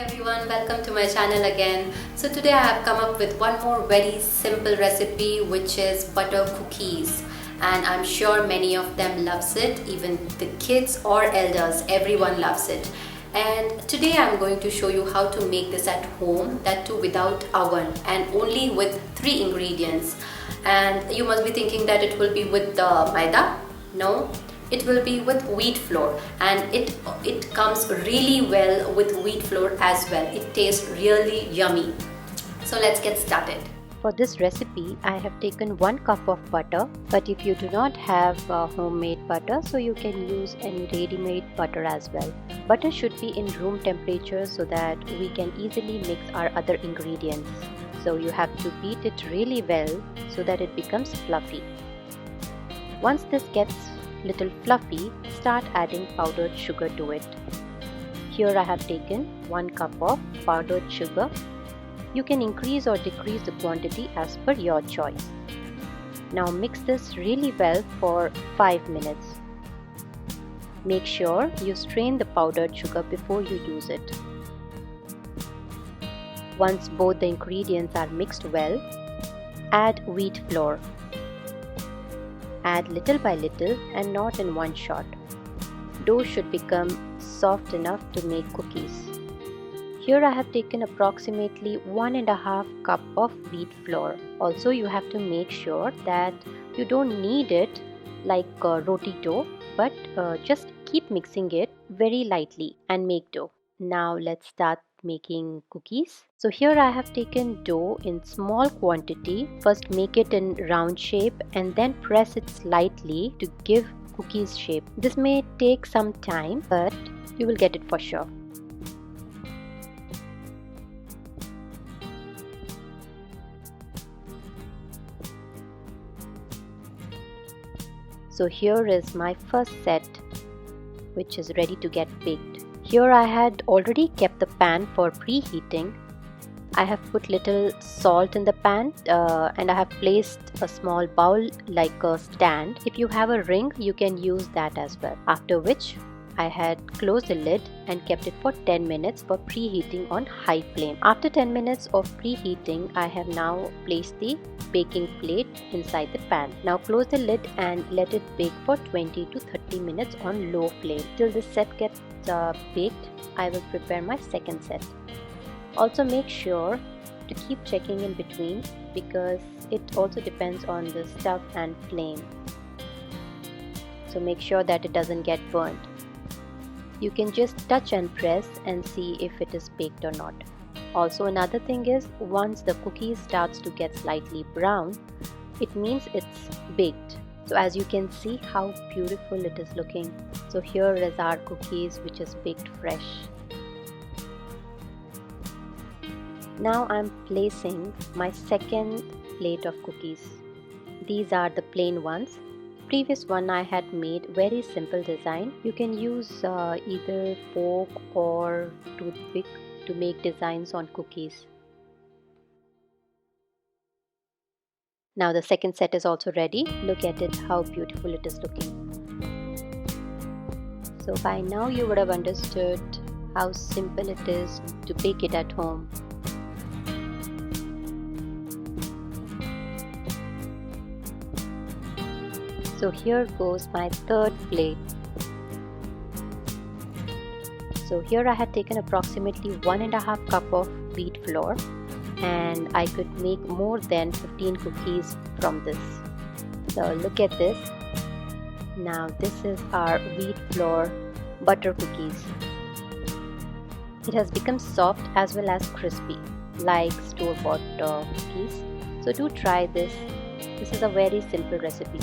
everyone, welcome to my channel again. So today I have come up with one more very simple recipe, which is butter cookies, and I'm sure many of them loves it, even the kids or elders, everyone loves it. And today I'm going to show you how to make this at home, that too without oven and only with 3 ingredients. And you must be thinking that it will be with the Maida. No, it will be with wheat flour, and it comes really well with wheat flour as well. It tastes really yummy. So let's get started. For this recipe, I have taken 1 cup of butter, but if you do not have homemade butter, so you can use any ready-made butter as well. Butter should be in room temperature so that we can easily mix our other ingredients. So you have to beat it really well so that it becomes fluffy. Once this gets little fluffy, start adding powdered sugar to it. Here I have taken 1 cup of powdered sugar. You can increase or decrease the quantity as per your choice. Now mix this really well for 5 minutes. Make sure you strain the powdered sugar before you use it. Once both the ingredients are mixed well, add wheat flour. Add little by little and not in one shot. Dough should become soft enough to make cookies. Here I have taken approximately 1.5 cup of wheat flour. Also you have to make sure that you don't knead it like roti dough, but just keep mixing it very lightly and make dough. Now let's start making cookies. So here I have taken dough in small quantity. First make it in round shape and then press it slightly to give cookies shape. This may take some time, but you will get it for sure. So here is my first set, which is ready to get baked. Here I had already kept the pan for preheating. I have put little salt in the pan and I have placed a small bowl like a stand. If you have a ring, you can use that as well. After which I had closed the lid and kept it for 10 minutes for preheating on high flame. After 10 minutes of preheating, I have now placed the baking plate inside the pan. Now close the lid and let it bake for 20 to 30 minutes on low flame. Till this set gets baked, I will prepare my second set. Also make sure to keep checking in between because it also depends on the stuff and flame. So make sure that it doesn't get burnt. You can just touch and press and see if it is baked or not. Also another thing is, once the cookie starts to get slightly brown, it means it's baked. So as you can see how beautiful it is looking. So here is our cookies which is baked fresh. Now I'm placing my second plate of cookies. These are the plain ones. Previous one I had made very simple design. You can use either fork or toothpick to make designs on cookies. Now the second set is also ready. Look at it, how beautiful it is looking. So by now you would have understood how simple it is to bake it at home. So here goes my third plate. So here I had taken approximately 1.5 cup of wheat flour, and I could make more than 15 cookies from this. So look at this. Now this is our wheat flour butter cookies. It has become soft as well as crispy like store-bought cookies. So do try this. This is a very simple recipe.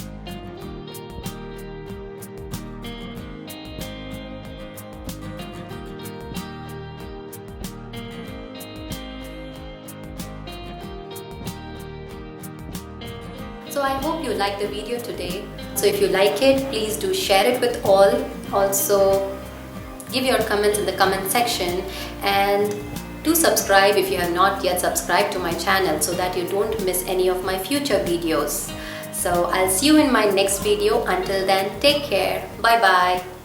So I hope you liked the video today. So if you like it, please do share it with all. Also give your comments in the comment section, and do subscribe if you have not yet subscribed to my channel so that you don't miss any of my future videos. So I'll see you in my next video. Until then, take care. Bye bye.